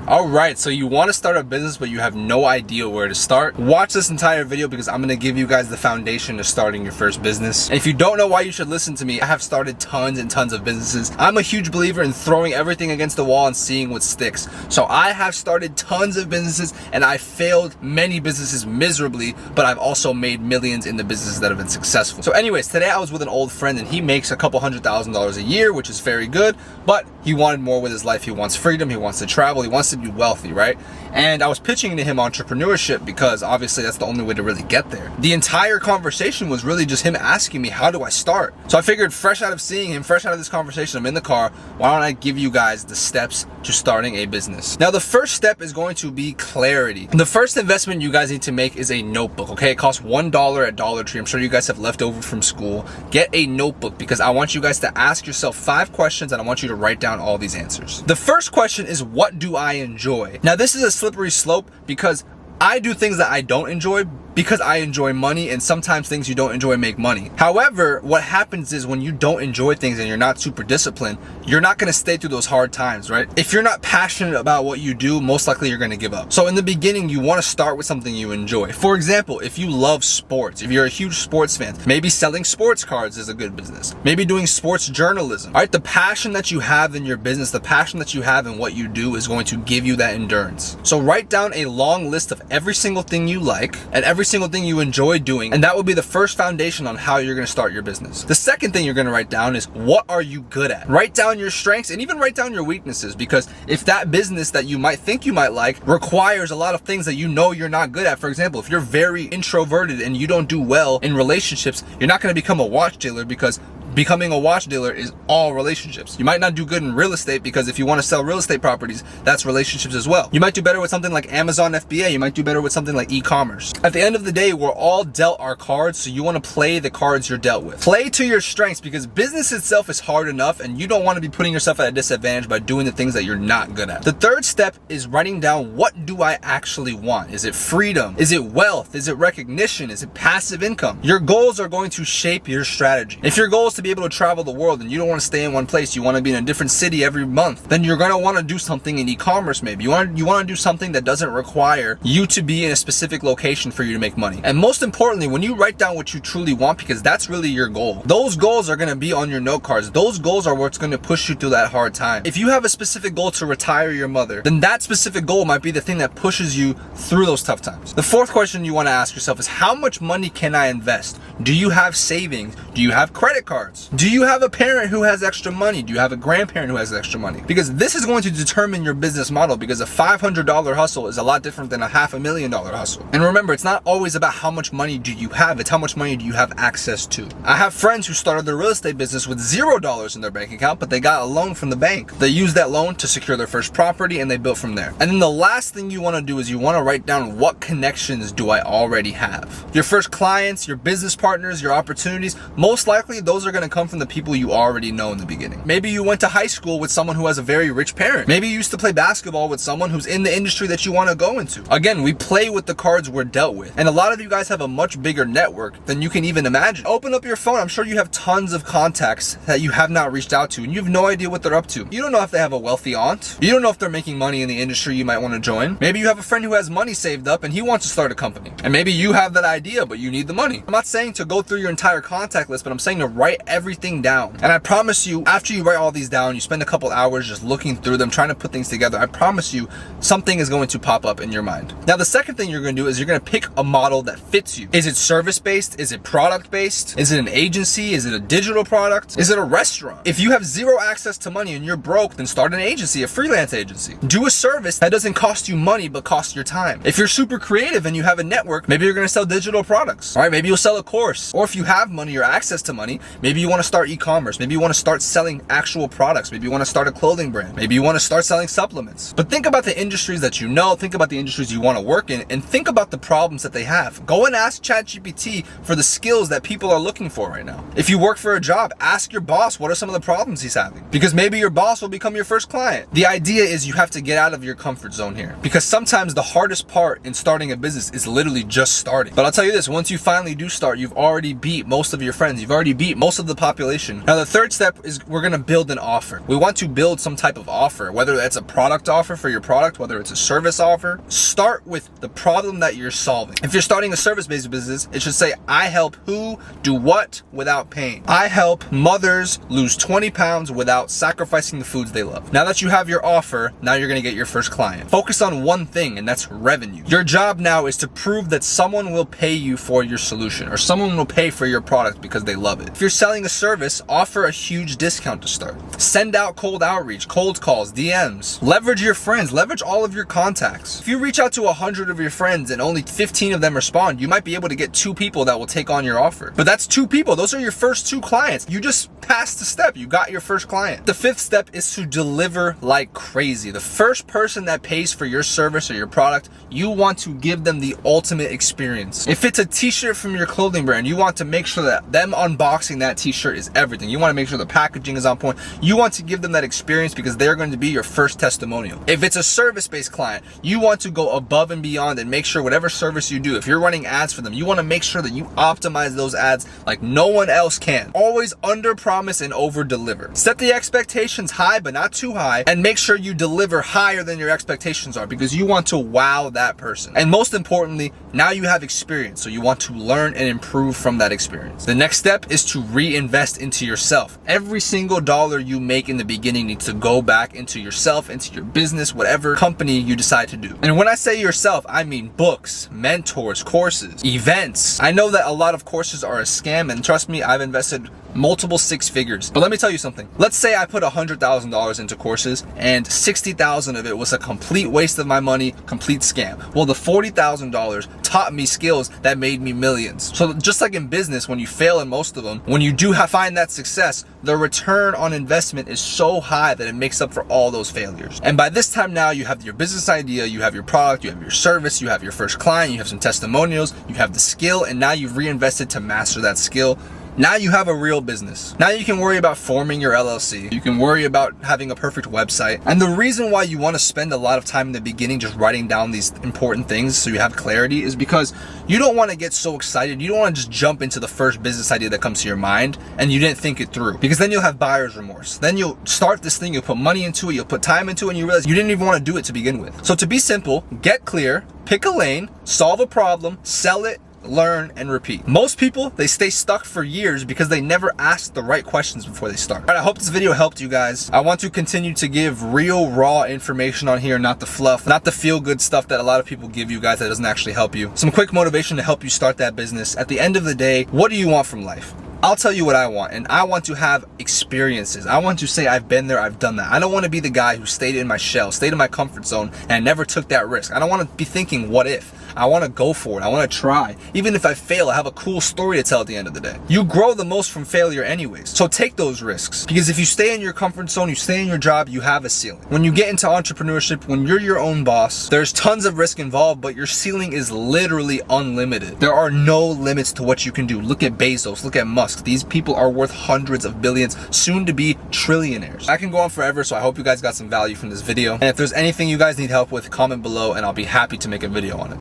Alright, so you want to start a business but you have no idea where to start? Watch this entire video because I'm going to give you guys the foundation to starting your first business. And if you don't know why you should listen to me, I have started tons and tons of businesses. I'm a huge believer in throwing everything against the wall and seeing what sticks. So I have started tons of businesses and I failed many businesses miserably, but I've also made millions in the businesses that have been successful. So anyways, today I was with an old friend and he makes a couple $100,000 a year, which is very good, but he wanted more with his life. He wants freedom, he wants to travel, he wants to be wealthy, right? And I was pitching to him entrepreneurship because obviously that's the only way to really get there. The entire conversation was really just him asking me, how do I start? So I figured, fresh out of seeing him, fresh out of this conversation, I'm in the car, why don't I give you guys the steps to starting a business? Now, the first step is going to be clarity. The first investment you guys need to make is a notebook, okay? It costs $1 at Dollar Tree. I'm sure you guys have left over from school. Get a notebook because I want you guys to ask yourself 5 questions and I want you to write down all these answers. The first question is, what do I enjoy? Now, this is a slippery slope because I do things that I don't enjoy because I enjoy money, and sometimes things you don't enjoy make money. However, what happens is when you don't enjoy things and you're not super disciplined, you're not going to stay through those hard times, right? If you're not passionate about what you do, most likely you're going to give up. So in the beginning, you want to start with something you enjoy. For example, if you love sports, if you're a huge sports fan, maybe selling sports cards is a good business. Maybe doing sports journalism, all right? The passion that you have in your business, the passion that you have in what you do is going to give you that endurance. So write down a long list of every single thing you like and every single thing you enjoy doing, and that will be the first foundation on how you're going to start your business. The second thing you're going to write down is, what are you good at? Write down your strengths and even write down your weaknesses, because if that business that you might think you might like requires a lot of things that you know you're not good at, for example, if you're very introverted and you don't do well in relationships, you're not going to become a watch dealer, because becoming a watch dealer is all relationships. You might not do good in real estate because if you want to sell real estate properties, that's relationships as well. You might do better with something like Amazon FBA. You might do better with something like e-commerce. At the end of the day, we're all dealt our cards, so you want to play the cards you're dealt with. Play to your strengths, because business itself is hard enough and you don't want to be putting yourself at a disadvantage by doing the things that you're not good at. The third step is writing down, what do I actually want? Is it freedom? Is it wealth? Is it recognition? Is it passive income? Your goals are going to shape your strategy. If your goal is to be able to travel the world and you don't want to stay in one place, you want to be in a different city every month, then you're going to want to do something in e-commerce. Maybe you want to do something that doesn't require you to be in a specific location for you to make money. And most importantly, when you write down what you truly want, because that's really your goal, those goals are going to be on your note cards. Those goals are what's going to push you through that hard time. If you have a specific goal to retire your mother, then that specific goal might be the thing that pushes you through those tough times. The fourth question you want to ask yourself is, how much money can I invest? Do you have savings? Do you have credit cards? Do you have a parent who has extra money? Do you have a grandparent who has extra money? Because this is going to determine your business model, because a $500 hustle is a lot different than a $500,000 hustle. And remember, it's not always about how much money do you have, it's how much money do you have access to. I have friends who started their real estate business with $0 in their bank account, but they got a loan from the bank. They used that loan to secure their first property and they built from there. And then the last thing you want to do is you want to write down, what connections do I already have? Your first clients, your business partners, your opportunities, most likely those are going to come from the people you already know in the beginning. Maybe you went to high school with someone who has a very rich parent. Maybe you used to play basketball with someone who's in the industry that you want to go into. Again, we play with the cards we're dealt with. And a lot of you guys have a much bigger network than you can even imagine. Open up your phone. I'm sure you have tons of contacts that you have not reached out to and you have no idea what they're up to. You don't know if they have a wealthy aunt. You don't know if they're making money in the industry you might want to join. Maybe you have a friend who has money saved up and he wants to start a company. And maybe you have that idea, but you need the money. I'm not saying to go through your entire contact list, but I'm saying to write everything down. And I promise you, after you write all these down, you spend a couple hours just looking through them, trying to put things together, I promise you something is going to pop up in your mind. Now, the second thing you're going to do is you're going to pick a model that fits you. Is it service-based? Is it product-based? Is it an agency? Is it a digital product? Is it a restaurant? If you have zero access to money and you're broke, then start an agency, a freelance agency. Do a service that doesn't cost you money, but costs your time. If you're super creative and you have a network, maybe you're going to sell digital products. All right, maybe you'll sell a course. Or if you have money or access to money, maybe you want to start e-commerce. Maybe you want to start selling actual products. Maybe you want to start a clothing brand. Maybe you want to start selling supplements. But think about the industries that you know, think about the industries you want to work in, and think about the problems that they have. Go and ask ChatGPT for the skills that people are looking for right now. If you work for a job, ask your boss what are some of the problems he's having, because maybe your boss will become your first client. The idea is you have to get out of your comfort zone here, because sometimes the hardest part in starting a business is literally just starting. But I'll tell you this, once you finally do start, you've already beat most of your friends. You've already beat most of the population. Now the third step is we're gonna build an offer. We want to build some type of offer, whether that's a product offer for your product, whether it's a service offer. Start with the problem that you're solving. If you're starting a service-based business, it should say, I help who do what without pain. I help mothers lose 20 pounds without sacrificing the foods they love. Now that you have your offer, now you're gonna get your first client. Focus on one thing, and that's revenue. Your job now is to prove that someone will pay you for your solution, or someone will pay for your product because they love it. If you're selling a service, offer a huge discount to start. Send out cold outreach, cold calls, DMs. Leverage your friends, leverage all of your contacts. If you reach out to 100 of your friends and only 15 of them respond, you might be able to get 2 people that will take on your offer. But that's 2 people. Those are your first 2 clients. You just passed the step. You got your first client. The 5th step is to deliver like crazy. The first person that pays for your service or your product, you want to give them the ultimate experience. If it's a t-shirt from your clothing brand, you want to make sure that them unboxing that t-shirt is everything. You want to make sure the packaging is on point. You want to give them that experience because they're going to be your first testimonial. If it's a service-based client, you want to go above and beyond and make sure whatever service you do, if you're running ads for them, you want to make sure that you optimize those ads like no one else can. Always under promise and over deliver. Set the expectations high but not too high, and make sure you deliver higher than your expectations are because you want to wow that person. And most importantly, now you have experience, so you want to learn and improve from that experience. The next step is to reinvest into yourself. Every single dollar you make in the beginning needs to go back into yourself, into your business, whatever company you decide to do. And when I say yourself, I mean books, mentors, courses, events. I know that a lot of courses are a scam, and trust me, I've invested multiple 6 figures. But let me tell you something. Let's say I put $100,000 into courses and 60,000 of it was a complete waste of my money, complete scam. Well, the $40,000 taught me skills that made me millions. So just like in business, when you fail in most of them, when you do find that success, the return on investment is so high that it makes up for all those failures. And by this time now, you have your business idea, you have your product, you have your service, you have your first client, you have some testimonials, you have the skill, and now you've reinvested to master that skill. Now you have a real business. Now you can worry about forming your LLC. You can worry about having a perfect website. And the reason why you want to spend a lot of time in the beginning just writing down these important things so you have clarity is because you don't want to get so excited. You don't want to just jump into the first business idea that comes to your mind and you didn't think it through, because then you'll have buyer's remorse. Then you'll start this thing, you'll put money into it, you'll put time into it, and you realize you didn't even want to do it to begin with. So to be simple, get clear, pick a lane, solve a problem, sell it, learn, and repeat. Most people, they stay stuck for years because they never ask the right questions before they start. All right, I hope this video helped you guys. I want to continue to give real, raw information on here, not the fluff, not the feel-good stuff that a lot of people give you guys that doesn't actually help you. Some quick motivation to help you start that business. At the end of the day, what do you want from life? I'll tell you what I want, and I want to have experiences. I want to say I've been there, I've done that. I don't want to be the guy who stayed in my shell, stayed in my comfort zone, and never took that risk. I don't want to be thinking, what if? I want to go for it. I want to try. Even if I fail, I have a cool story to tell at the end of the day. You grow the most from failure anyways. So take those risks, because if you stay in your comfort zone, you stay in your job, you have a ceiling. When you get into entrepreneurship, when you're your own boss, there's tons of risk involved, but your ceiling is literally unlimited. There are no limits to what you can do. Look at Bezos, look at Musk. These people are worth hundreds of billions, soon to be trillionaires. I can go on forever, so I hope you guys got some value from this video. And if there's anything you guys need help with, comment below and I'll be happy to make a video on it.